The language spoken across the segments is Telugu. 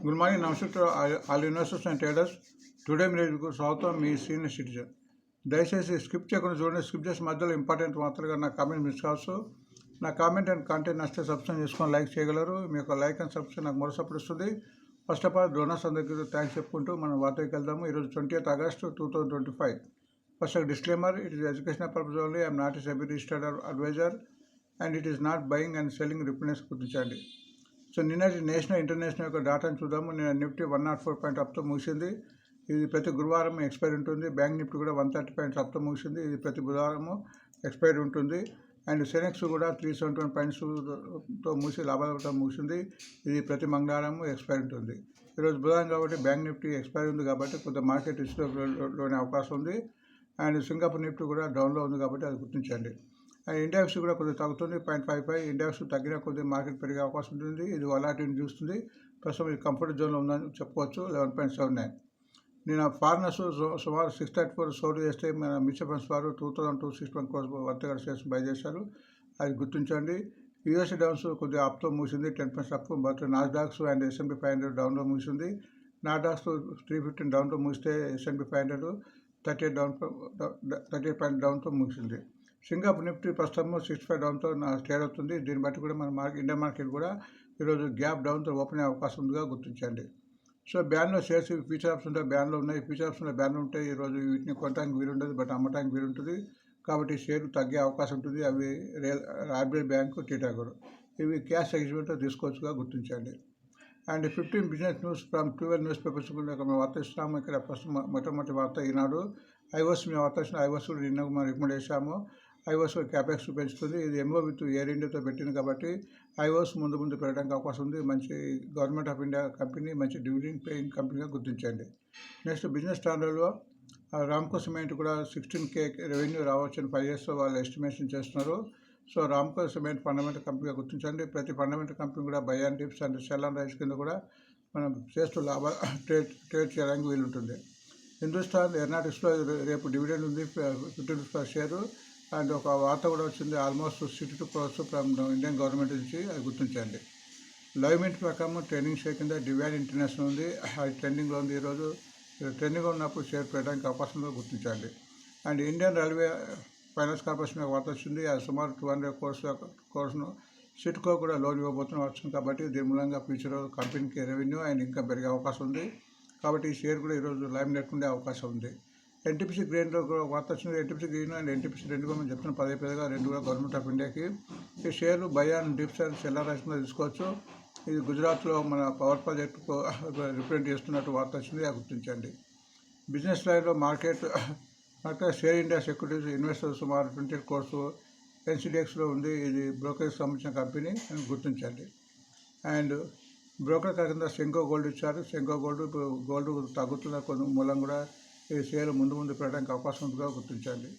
Good morning, namaste to all investors and traders. Today మీరు స్వాగతం మీ సీనియర్ సిటిజన్. దయచేసి స్కిప్ చేయకుండా చూడండి. స్కిప్ చేసే మధ్యలో ఇంపార్టెంట్ మాత్రమే నా కామెంట్ మిస్ కావచ్చు. నా కామెంట్ అండ్ కంటెంట్ నచ్చితే సబ్స్క్రైబ్ చేసుకొని లైక్ చేయగలరు. మీ యొక్క లైక్ అండ్ సబ్స్క్రైబ్ నాకు మరో సపోర్ట్ ఇస్తుంది. ఫస్ట్ ఆఫ్ ఆల్ డోనర్స్ అందరికీ థ్యాంక్స్ చెప్పుకుంటూ మనం వార్తకి వెళ్దాము. ఈరోజు 20th August 2025. First disclaimer, it is educational purpose only. I'm not a SEBI registered advisor and it is not buying and selling represents గుర్తించండి. సో నిన్నటి నేషనల్ ఇంటర్నేషనల్ యొక్క డాటాను చూద్దాము. నిన్న నిఫ్టీ 104 పాయింట్ అప్తో ముగిసింది. ఇది ప్రతి గురువారం ఎక్స్పైరీ ఉంటుంది. బ్యాంక్ నిఫ్టీ కూడా 130 పాయింట్స్ అప్తో ముగిసింది. ఇది ప్రతి బుధవారము ఎక్స్పైరీ ఉంటుంది. అండ్ సెనెక్స్ కూడా 371 పాయింట్స్తో మూసి లాభాలతో ముగిసింది. ఇది ప్రతి మంగళవారం ఎక్స్పైరీ ఉంటుంది. ఈరోజు బుధవారం కాబట్టి బ్యాంక్ నిఫ్టీ ఎక్స్పైరీ ఉంది కాబట్టి కొంత మార్కెట్ రిస్క్లోనే అవకాశం ఉంది. అండ్ సింగపూర్ నిఫ్టీ కూడా డౌన్లో ఉంది కాబట్టి అది గుర్తించండి. అండ్ ఇండెక్స్ కూడా కొద్దిగా తగ్గుతుంది, 0.55. ఇండెక్స్ తగ్గిన కొద్దిగా మార్కెట్ పెరిగే అవకాశం ఉంటుంది. ఇది వొలాటిలిటీ చూస్తుంది. ప్రస్తుతం ఇది కంఫర్ట్ జోన్లో ఉందని చెప్పుకోవచ్చు. 11.79. నేను ఫారినర్స్ సుమారు 634 సోల్డ్ చేస్తే మన మ్యూచువల్ ఫండ్స్ వారు 2261 crores వర్తగా షేర్స్ బై చేశారు. అది గుర్తించండి. యూఎస్ డౌన్స్ కొద్దిగా అప్తో ముగిసింది, 10% up. But Nasdaq's and S&P 500 డౌన్లో ముగిసింది. నాస్డాక్స్ 315 డౌన్తో ముగిస్తే S&P 500 38 పాయింట్ డౌన్తో ముగిసింది. సింగపూర్ నిఫ్టీ ప్రస్తుతం 65 డౌన్తో ట్రేడ్ అవుతుంది. దీన్ని బట్టి కూడా మన ఇండియన్ మార్కెట్ కూడా ఈరోజు గ్యాప్ డౌన్తో ఓపెన్ అయ్యే అవకాశం ఉందిగా గుర్తించండి. సో బ్యాన్లో షేర్స్ ఫ్యూచర్ ఆప్షన్లో బ్యాన్లో ఉన్నాయి. ఫ్యూచర్ ఆప్షన్లో బ్యాన్లు ఉంటాయి. ఈరోజు వీటిని కొనడానికి వీలుంటుంది, బట్ అమ్మటానికి వీలుంటుంది. కాబట్టి షేర్ తగ్గే అవకాశం ఉంటుంది. అవి ఆర్బీఐ బ్యాంకు, టీటాగర్ ఇవి క్యాష్ ఎగ్జిబిట్లో తీసుకోవచ్చుగా గుర్తించండి. And 15 business news from 12 news papers కూడా మేము వార్త ఇస్తున్నాము. ఇక్కడ ప్రస్తుతం మొట్టమొదటి వార్త ఈనాడు. ఐఓఎస్ మేము వార్త ఇస్తున్నాం. ఐఓఎస్ కూడా నిన్న మనం రికమెండ్ చేశాము. ఐఓఎస్ క్యాపెక్స్ పెంచుతుంది. ఇది ఎంఓ విత్ ఎయిర్ ఇండియాతో పెట్టింది కాబట్టి ఐఓఎస్ ముందు పెరగడానికి అవకాశం ఉంది. మంచి గవర్నమెంట్ ఆఫ్ ఇండియా కంపెనీ, మంచి డివిడెండ్ పేయింగ్ కంపెనీగా గుర్తించండి. నెక్స్ట్ బిజినెస్ స్టాండర్డ్లో రామ్కో సిమెంట్ కూడా 16K రెవెన్యూ రావచ్చని 5 years వాళ్ళు ఎస్టిమేషన్ చేస్తున్నారు. సో రామ్కో సిమెంట్ ఫండమెంటల్ కంపెనీగా గుర్తించండి. ప్రతి ఫండమెంటల్ కంపెనీ కూడా by and dips and cell and rice కింద కూడా మనం చేస్తూ ట్రేడ్ చేయడానికి వీలుంటుంది. హిందుస్థాన్ ఎర్నాటిక్స్లో రేపు డివిడెండ్ ఉంది, 50 rupees per షేరు. అండ్ ఒక వార్త కూడా వచ్చింది, almost 62 crores from Indian government నుంచి, అది గుర్తించండి. లైవ్ మినిట్ ప్రకారం ట్రెండింగ్ షేర్ కింద డివైన్ ఇంటర్నేషనల్ ఉంది. అది ట్రెండింగ్లో ఉంది. ఈరోజు ట్రెండింగ్లో ఉన్నప్పుడు షేర్ పెట్టడానికి అవకాశం ఉందో గుర్తించండి. And Indian railway finance corporation వార్త వచ్చింది. అది సుమారు 200 crores సిట్కో కూడా లోన్ ఇవ్వబోతున్న వచ్చింది. కాబట్టి దీని మూలంగా ఫ్యూచర్ కంపెనీకి రెవెన్యూ అండ్ ఇంకా పెరిగే అవకాశం ఉంది. కాబట్టి ఈ షేర్ కూడా ఈరోజు లైవ్ నెట్ ఉండే అవకాశం ఉంది. ఎన్టీపీసీ గ్రెయిన్లో వార్త వచ్చింది. ఎన్టీపీసీ గ్రెయిన్ అండ్ ఎన్టీపీసీ రెండు కూడా మనం చెప్తున్న పదేగా రెండు కూడా గవర్నమెంట్ ఆఫ్ ఇండియాకి. ఈ షేర్లు by and dips and seller rice మీద తీసుకోవచ్చు. ఇది గుజరాత్లో మన పవర్ ప్రాజెక్టుకు రిప్రజెంట్ చేస్తున్నట్టు వార్త వచ్చింది, అది గుర్తించండి. బిజినెస్ లైన్లో market share India securities investors సుమారు 28 crores ఎన్సీడీఎక్స్లో ఉంది. ఇది బ్రోకరేజ్ సంబంధించిన కంపెనీ అని గుర్తించండి. అండ్ బ్రోకర్ కింద సెంకో గోల్డ్ ఇచ్చారు. సెంకో గోల్డ్ ఇప్పుడు గోల్డ్ తగ్గుతున్న కొన్ని మూలం కూడా ఈ షేర్ ముందు పెరగడానికి అవకాశం ఉంటుందిగా గుర్తించండి.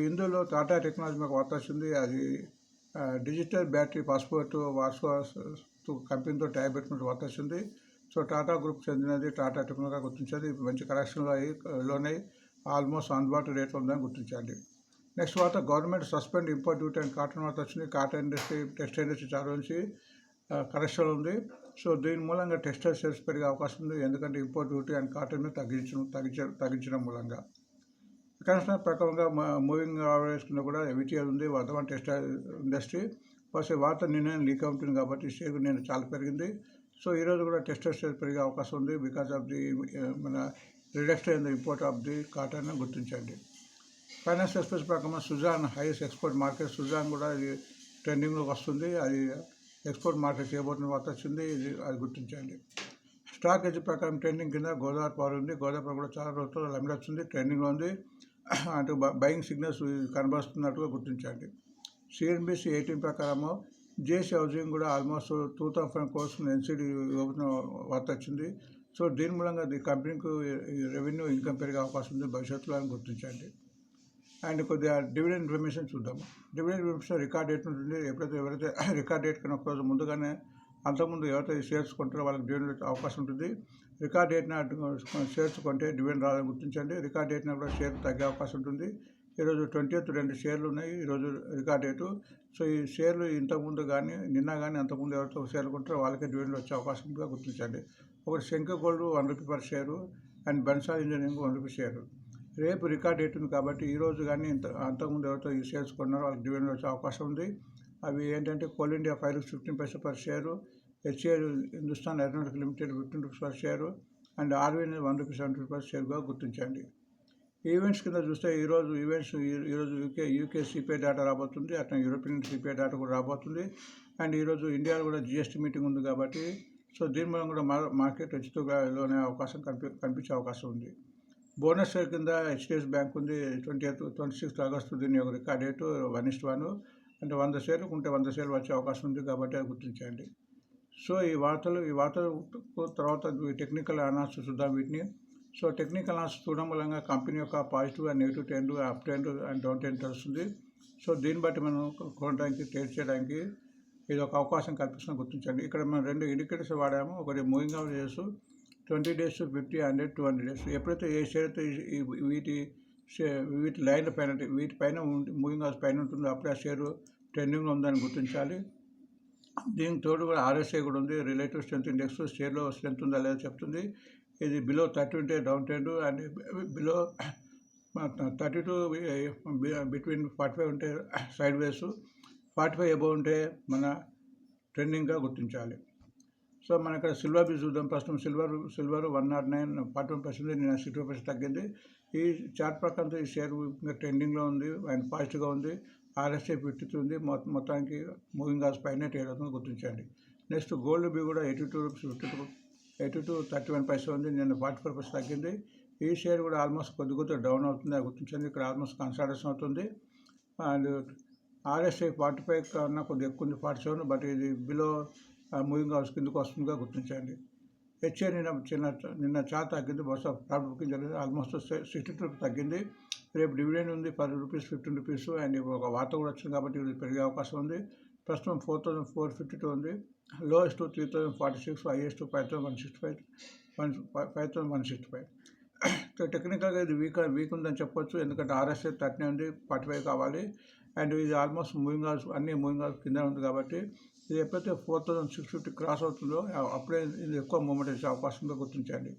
ఇందులో టాటా టెక్నాలజీ మాకు వార్త వచ్చింది. అది డిజిటల్ బ్యాటరీ పాస్పోర్ట్ వార్షిక కంపెనీతో ట్యాబ్ పెట్టుకున్న వార్త వచ్చింది. సో టాటా గ్రూప్ చెందినది టాటా టెక్నాలజీగా గుర్తించండి. మంచి కరెక్షన్లో లోనే ఆల్మోస్ట్ అందుబాటు రేట్లో ఉందని గుర్తించండి. నెక్స్ట్ వార్త, government suspend import duty and cotton వార్త వచ్చింది. కాటన్ ఇండస్ట్రీ, టెక్స్టైల్ ఇండస్ట్రీ చాలా నుంచి కరెక్షన్ ఉంది. సో దీని మూలంగా టెక్స్టైల్ సేల్స్ పెరిగే అవకాశం ఉంది. ఎందుకంటే ఇంపోర్ట్ డ్యూటీ అండ్ కాటన్ తగ్గించడం మూలంగా. ఎకనామిక్స్ ప్రకారంగా మూవింగ్ యావరేజ్ కింద కూడా విటిఎల్ ఉంది. వర్ధమాన్ టెక్స్టైల్ ఇండస్ట్రీ ఫస్ట్ వార్త నిన్న లీక్ అవుతుంది కాబట్టి షేర్ నేను చాలా పెరిగింది. సో ఈరోజు కూడా టెక్స్టైల్ సేల్స్ పెరిగే అవకాశం ఉంది బికాస్ ఆఫ్ ది మన reduction in the import of the cotton గుర్తించండి. ఫైనాన్స్ ఎక్స్ప్రెస్ ప్రకారం Sujoy highest export market, Sujoy కూడా ఇది ట్రెండింగ్లోకి వస్తుంది. అది ఎక్స్పోర్ట్ మార్కెట్ చేయబోతున్న వార్త వచ్చింది, అది గుర్తించండి. స్టాక్ ఎడ్జ్ ప్రకారం ట్రెండింగ్ కింద గోదావరి పవర్ ఉంది. గోదావరి పవర్ కూడా చాలా రోజుల్లో లెమిట్ వచ్చింది, ట్రెండింగ్లో ఉంది. అటు బయింగ్ సిగ్నల్స్ కనబరుస్తున్నట్టుగా గుర్తించండి. సిఎన్బిసి 18 ప్రకారము జేసీ హౌసింగ్ కూడా ఆల్మోస్ట్ 2005 crores ఎన్సీడీ ఇవ్వబోతున్న వార్త వచ్చింది. సో దీని మూలంగా ఈ కంపెనీకి రెవెన్యూ ఇన్కమ్ పెరిగే అవకాశం ఉంది భవిష్యత్తులో అని గుర్తించండి. అండ్ కొద్దిగా డివిడెండ్ ఇన్ఫర్మేషన్ చూద్దాము. డివిడెండ్ ఇన్ఫర్మేషన్ రికార్డ్ డేట్ ఉంటుంది. ఎవరైతే రికార్డ్ డేట్ కన్నా ఒకరోజు ముందుగానే అంతకుముందు ఎవరైతే షేర్స్ కొంటారో వాళ్ళకి డివిడెండ్ అవకాశం ఉంటుంది. రికార్డ్ డేట్న షేర్స్ కొంటే డివిడెండ్ రాదని గుర్తించండి. రికార్డ్ డేట్న కూడా షేర్ తగ్గే అవకాశం ఉంటుంది. ఈరోజు 20th 2 షేర్లు ఉన్నాయి. ఈరోజు రికార్డ్ డేటు. సో ఈ షేర్లు ఇంతకుముందు కానీ నిన్న కానీ అంతకుముందు ఎవరితో షేర్లు కొంటారో వాళ్ళకే డివిడెండ్ వచ్చే అవకాశం ఉందిగా గుర్తించండి. ఒకటి Shankar gold ₹1 per share and Bansal engineering ₹1 share. రేపు రికార్డ్ డేట్ ఉంది కాబట్టి ఈరోజు కానీ అంతకుముందు ఎవరితో ఈ షేర్స్ కొన్నారో వాళ్ళకి డివిడెండ్ వచ్చే అవకాశం ఉంది. అవి ఏంటంటే Coal India ₹5.15 per share, HAL Hindustan Aeronautics Limited ₹15 per share and RVN ₹1.70 per షేర్గా గుర్తించండి. ఈవెంట్స్ కింద చూస్తే ఈరోజు యూకే సిపిఐ డేటా రాబోతుంది, అట్లా యూరోపియన్ సిపిఐ డేటా కూడా రాబోతుంది. అండ్ ఈరోజు ఇండియాలో కూడా జిఎస్టీ మీటింగ్ ఉంది కాబట్టి సో దీని మూలం కూడా మార్కెట్ హెచ్చుతగ్గులోనే అవకాశం కనిపించే అవకాశం ఉంది. బోనస్ షేర్ కింద హెచ్డిఎఫ్సి బ్యాంక్ ఉంది. 26th ఆగస్టు దీని యొక్క రికార్డ్ డేటు 1:1 అంటే 100 షేర్లు ఉంటే 100 షేర్లు వచ్చే అవకాశం ఉంది కాబట్టి అది గుర్తించండి. సో ఈ వార్తలు తర్వాత టెక్నికల్ అనాలిసిస్ చూద్దాం వీటిని. సో టెక్నికల్ అనాలిసిస్ చూడడం మూలంగా కంపెనీ యొక్క positive and negative trend, up trend and down trend తెలుస్తుంది. సో దీన్ని బట్టి మనం కొనడానికి ట్రేడ్ చేయడానికి ఇది ఒక అవకాశం కల్పిస్తుందని గుర్తించండి. ఇక్కడ మనం 2 ఇండికేటర్స్ వాడాము. ఒకటి మూవింగ్ యావరేజెస్ 20 days, 50, 100, 200 days. ఎప్పుడైతే ఏ షేర్ అయితే వీటి లైన్ల పైన వీటిపైన మూవింగ్ యావరేజ్ పైన ఉంటుందో అప్పుడే ఆ షేరు ట్రెండింగ్లో ఉందని గుర్తించాలి. దీనికి తోడు కూడా RSI కూడా ఉంది, రిలేటివ్ స్ట్రెంత్ ఇండెక్స్. షేర్లో స్ట్రెంత్ ఉందా లేదా చెప్తుంది. ఇది బిలో 30 ఉంటే down trend and below 32 between 45 ఉంటే సైడ్ వేస్, 45 అబోవ్ ఉంటే మన ట్రెండింగ్గా గుర్తించాలి. సో మన ఇక్కడ సిల్వర్ బీజ్ చూద్దాం. ప్రస్తుతం సిల్వర్ 109 41% నిన్న 60% తగ్గింది. ఈ చార్ట్ ప్రకారంతో ఈ షేర్ ట్రెండింగ్లో ఉంది అండ్ పాజిటివ్గా ఉంది. RSI 53 ఉంది. మొత్తానికి మూవింగ్ యావరేజ్ పైన ట్రేడ్ అవుతుంది గుర్తించండి. నెక్స్ట్ గోల్డ్ బీ కూడా ₹82.31 ఉంది. నిన్న 44% తగ్గింది. ఈ షేర్ కూడా ఆల్మోస్ట్ కొద్దిగా డౌన్ అవుతుంది అది గుర్తించండి. ఇక్కడ ఆల్మోస్ట్ కన్సల్టేషన్ అవుతుంది అండ్ RSI 45 కన్నా కొద్దిగా ఎక్కువ ఉంది, 47. బట్ ఇది బిలో మూవింగ్ యావరేజ్ కిందకు వస్తుందిగా గుర్తించండి. హెచ్ఏ నిన్న చాలా తగ్గింది. బహుశా ప్రాఫిట్ బుకింగ్ జరిగింది. ఆల్మోస్ట్ 62 తగ్గింది. రేపు డివిడెండ్ ఉంది ₹10, ₹15 అండ్ ఒక వార్త కూడా వచ్చింది కాబట్టి ఇది పెరిగే అవకాశం ఉంది. ప్రస్తుతం 4,452 ఉంది. Lowest 3,046, highest 5,165. టెక్నికల్గా ఇది వీక్ ఉందని చెప్పొచ్చు. ఎందుకంటే RSI 30 ఉంది, 45 కావాలి అండ్ ఇది ఆల్మోస్ట్ మూవింగ్ యావరేజ్ అన్ని మూవింగ్ యావరేజ్ కింద ఉంది కాబట్టి ఇది ఎప్పుడైతే 4,650 క్రాస్ అవుతుందో అప్పుడే ఇది ఎక్కువ మూమెంట్ వచ్చే అవకాశం ఉందో గుర్తించండి.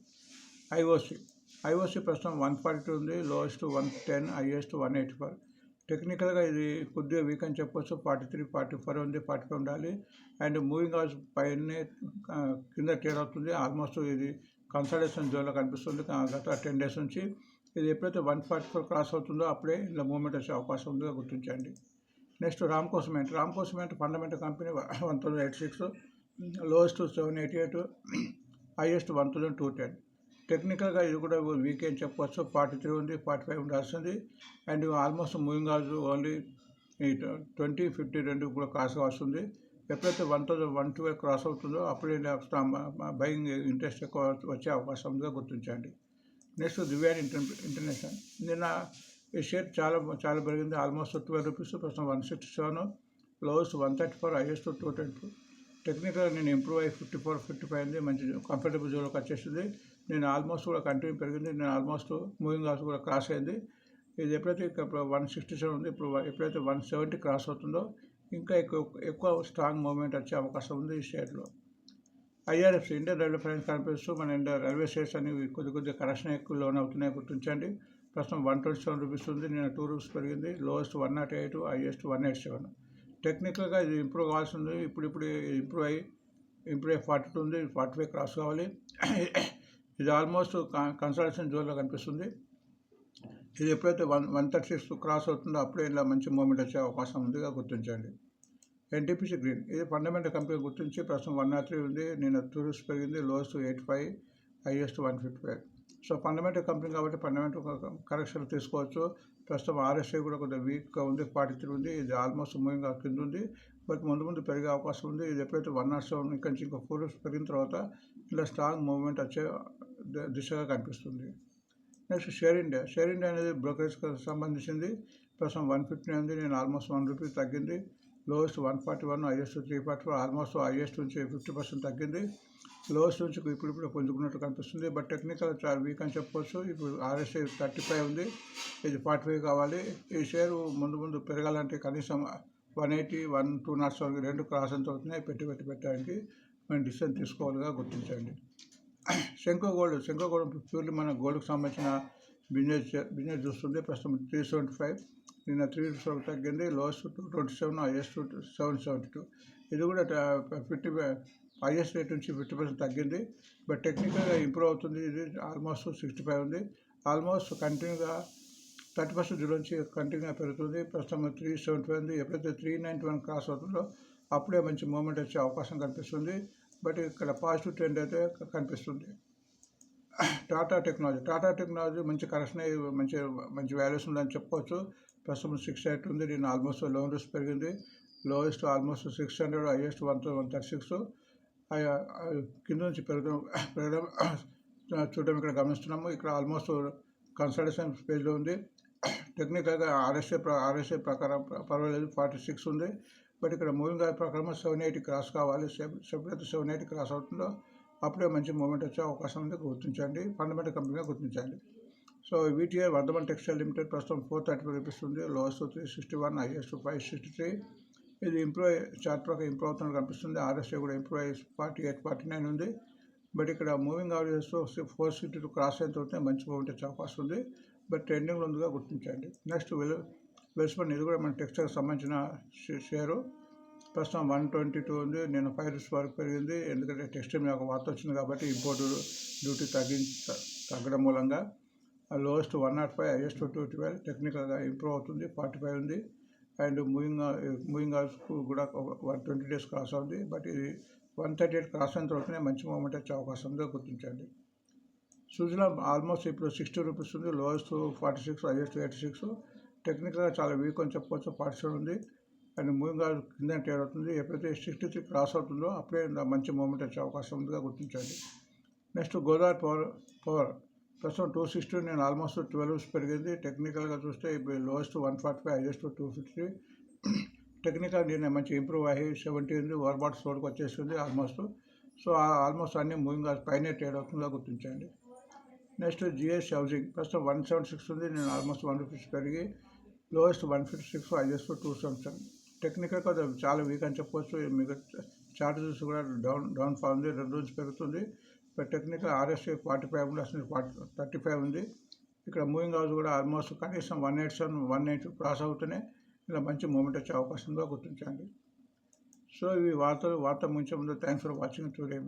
ఐఓసి ప్రస్తుతం 142 ఉంది, లోయెస్ట్ 110, హైయెస్ట్ 184. టెక్నికల్గా ఇది కొద్దిగా వీక్ అని చెప్పొచ్చు. 43, 44 ఉంది, 45 ఉండాలి అండ్ మూవింగ్ యావరేజ్ పైనే కింద ట్రేడ్ అవుతుంది. ఆల్మోస్ట్ ఇది కన్సల్టేషన్ జోన్లో కనిపిస్తుంది గత 10 days నుంచి. ఇది ఎప్పుడైతే 144 క్రాస్ అవుతుందో అప్పుడే ఇలా మూవ్మెంట్ వచ్చే అవకాశం ఉందో గుర్తించండి. Next Ramco cement fundamental company 1,086, lowest 788, highest 1,210. టెక్నికల్గా ఇది కూడా వీక్ అని చెప్పవచ్చు. 43 ఉంది, 45 ఉండాల్సింది and almost moving average only 20, 52 కూడా క్రాస్గా వస్తుంది. ఎప్పుడైతే 1,112 క్రాస్ అవుతుందో అప్పుడే బయింగ్ ఇంట్రెస్ట్ ఎక్కువ వచ్చే అవకాశం ఉందిగా గుర్తించండి. నెక్స్ట్ దివ్యాన్ ఇంటర్నేషనల్ నిన్న ఈ షేర్ చాలా పెరిగింది. ఆల్మోస్ట్ ₹12, ప్రస్తుతం 167, లోయెస్ట్ 134, హైయెస్ట్ 222. టెక్నికల్ నేను ఇంప్రూవ్ అయ్యి 54, 55 అయింది. మంచి కంఫర్టబుల్ జోన్లోకి వచ్చేసింది. నేను ఆల్మోస్ట్ కూడా కంటిన్యూ పెరిగింది. నేను ఆల్మోస్ట్ మూవింగ్ యావరేజ్ కూడా క్రాస్ అయింది. ఇది ఎప్పుడైతే ఇప్పుడు 167 ఉంది, ఇప్పుడు ఎప్పుడైతే 170 క్రాస్ అవుతుందో ఇంకా ఎక్కువ స్ట్రాంగ్ మూవ్మెంట్ వచ్చే అవకాశం ఉంది ఈ షేర్లో. IRFC Indian railway finance corporation మన ఇండియా రైల్వే షేర్స్ అనేవి కొద్దిగా కరెక్షన్ ఎక్కువ లోన్ అవుతున్నాయి గుర్తించండి. ప్రస్తుతం ₹127 ఉంది, నేను ₹2 పెరిగింది. Lowest 108, highest 187. టెక్నికల్గా ఇది ఇంప్రూవ్ కావాల్సింది. ఇప్పుడు ఇంప్రూవ్ అయ్యి 42 ఉంది, 45 క్రాస్ కావాలి. ఇది ఆల్మోస్ట్ కన్సల్టేషన్ జోన్లో కనిపిస్తుంది. ఇది ఎప్పుడైతే 136 క్రాస్ అవుతుందో అప్పుడే ఇలా మంచి మూవ్మెంట్ వచ్చే అవకాశం ఉందిగా గుర్తించండి. NTPC గ్రీన్ ఇది ఫండమెంటల్ కంపెనీ గుర్తించి ప్రస్తుతం 103 ఉంది, నేను ₹2 పెరిగింది. Lowest 85, highest 155. So fundamental company కాబట్టి ఫండమెంటల్ కరెక్షన్ తీసుకోవచ్చు. ప్రస్తుతం RSI కూడా కొద్దిగా వీక్గా ఉంది, 43 ఉంది. ఇది ఆల్మోస్ట్ మూవింగ్ కింద ఉంది, బట్ ముందు పెరిగే అవకాశం ఉంది. ఇది ఎప్పుడైతే 107 ఇక్కడ నుంచి ఇంకా ₹4 పెరిగిన తర్వాత ఇలా స్ట్రాంగ్ మూవ్మెంట్ వచ్చే దిశగా కనిపిస్తుంది. నెక్స్ట్ షేర్ ఇండియా అనేది బ్రోకరేజ్కి సంబంధించింది. ప్రస్తుతం 159 ఉంది, నేను ఆల్మోస్ట్ ₹1 తగ్గింది. లోయెస్ట్ 141, హైయెస్ట్ 344, ఆల్మోస్ట్ హైయెస్ట్ నుంచి 50% తగ్గింది. లోయెస్ట్ నుంచి ఇప్పుడు పుంజుకున్నట్టు కనిపిస్తుంది. బట్ టెక్నికల్ చాలా వీక్ అని చెప్పవచ్చు. ఇప్పుడు RSI 35 ఉంది, ఇది 45 కావాలి. ఈ షేరు ముందు పెరగాలంటే కనీసం 180, 200 వరకు రెండు క్రాస్ ఎంత అవుతున్నాయి పెట్టడానికి మనం డిసిషన్ తీసుకోవాలిగా గుర్తించండి. శంకో గోల్డ్ ప్యూర్లీ మన గోల్డ్కి సంబంధించిన బిజినెస్ చూస్తుంది. ప్రస్తుతం 375, నిన్న 3 రూపీస్ వరకు తగ్గింది. Lowest 227, highest 772. ఇది కూడా 50 హైయెస్ట్ రేట్ నుంచి 50% తగ్గింది. బట్ టెక్నికల్గా ఇంప్రూవ్ అవుతుంది. ఇది ఆల్మోస్ట్ 65 ఉంది. ఆల్మోస్ట్ కంటిన్యూగా 30% నుంచి కంటిన్యూగా పెరుగుతుంది. ప్రస్తుతం 375 ఉంది. ఎప్పుడైతే 391 క్రాస్ అవుతుందో అప్పుడే మంచి మూమెంట్ వచ్చే అవకాశం కనిపిస్తుంది. బట్ ఇక్కడ పాజిటివ్ ట్రెండ్ అయితే కనిపిస్తుంది. టాటా టెక్నాలజీ మంచి కరెక్షన్ మంచి వాల్యూస్ ఉందని చెప్పుకోవచ్చు. ప్రస్తుతం 68 ఉంది. దీన్ని ఆల్మోస్ట్ 11 రూపీస్ పెరిగింది. Lowest almost 600, highest 136. కింద నుంచి పెరగడం చూడడం ఇక్కడ గమనిస్తున్నాము. ఇక్కడ ఆల్మోస్ట్ కన్సల్టేషన్ పేజ్లో ఉంది. టెక్నికల్గా RSI ప్రకారం పర్వాలేదు, 46 ఉంది. బట్ ఇక్కడ మూవింగ్ యావరేజ్ ప్రకారం 780 క్రాస్ కావాలి. ఎప్పుడైతే 780 క్రాస్ అవుతుందో అప్పుడే మంచి మూమెంట్ వచ్చే అవకాశం ఉంది. గుర్తించండి, ఫండమెంటల్ కంపెనీగా గుర్తించండి. So VTI Vardhman textile limited ప్రస్తుతం 435 రూపీస్ ఉంది. Lowest 361, highest 563. ఇది చార్ట్ ప్రకారం ఇంప్రూవ్ అవుతున్నట్టు కనిపిస్తుంది. RSI కూడా ఇంప్రూవ్ అయ్యి 48, 49 ఉంది. బట్ ఇక్కడ మూవింగ్ యావరేజ్ 462 క్రాస్ ఎంత అవుతుంది మంచి మూమెంట్ వచ్చే అవకాశం ఉంది. బట్ ట్రెండింగ్లో ఉందిగా గుర్తించండి. నెక్స్ట్ వెల్స్పన్, ఇది కూడా మన టెక్స్టైల్కి సంబంధించిన షేరు. ప్రస్తుతం 122 ఉంది. నేను 5 రూపీస్ వరకు పెరిగింది. ఎందుకంటే టెక్స్టైల్ మీద ఒక వార్త వచ్చింది కాబట్టి ఇంపోర్ట్ డ్యూటీ తగ్గడం మూలంగా. Lowest 105, highest 212. టెక్నికల్గా ఇంప్రూవ్ అవుతుంది, 45 ఉంది. అండ్ మూవింగ్ అవర్స్కు కూడా 120 డేస్ క్రాస్ అవుతుంది. బట్ ఇది 138 క్రాస్ అయిన తర్వాతనే మంచి మూమెంట్ వచ్చే అవకాశం ఉందో గుర్తించండి. సుజలాన్ ఆల్మోస్ట్ ఇప్పుడు 60 రూపీస్ ఉంది. Lowest 46, highest 86. టెక్నికల్గా చాలా వీక్ అని చెప్పుకోవచ్చు, 47 ఉంది. అండ్ మూవింగ్ అవర్స్ కింద ట్రేడ్ అవుతుంది. ఎప్పుడైతే 63 క్రాస్ అవుతుందో అప్పుడే మంచి మూమెంట్ వచ్చే అవకాశం ఉందిగా గుర్తించండి. నెక్స్ట్ గోదావరి పవర్ ప్రస్తుతం 260, నేను ఆల్మోస్ట్ 12 రూపీస్ పెరిగింది. టెక్నికల్గా చూస్తే ఇప్పుడు లోయెస్ట్ 145, హైయెస్ట్ 250. టెక్నికల్ నేను మంచి ఇంప్రూవ్ అయ్యి 70 ఉంది. ఓవర్ బాట్ స్టోర్కి వచ్చేస్తుంది ఆల్మోస్ట్. సో ఆల్మోస్ట్ అన్ని మూవింగ్ అవర్స్ పైనే ట్రేడ్ అవుతుందిగా గుర్తించండి. నెక్స్ట్ GS హౌసింగ్ ప్రస్తుతం 176 ఉంది. నేను ఆల్మోస్ట్ 1 రూపీస్ పెరిగి లోయెస్ట్ 156, హైయెస్ట్ 277. టెక్నికల్గా చాలా వీక్ అని చెప్పవచ్చు. మీకు చార్ట్ చూసి కూడా డౌన్ ఫాల్ ఉంది. 2 రోజులు పెరుగుతుంది. బట్ టెక్నికల్ RSI 45 ఉంది, అసలు 35 ఉంది. ఇక్కడ మూవింగ్ అవర్స్ కూడా ఆల్మోస్ట్ కనీసం 187, 190 క్రాస్ అవుతూనే ఇలా మంచి మూమెంట్ వచ్చే అవకాశంగా గుర్తించండి. సో ఇవి వార్త ముంచే ముందు థ్యాంక్స్ ఫర్ వాచింగ్ టుడే.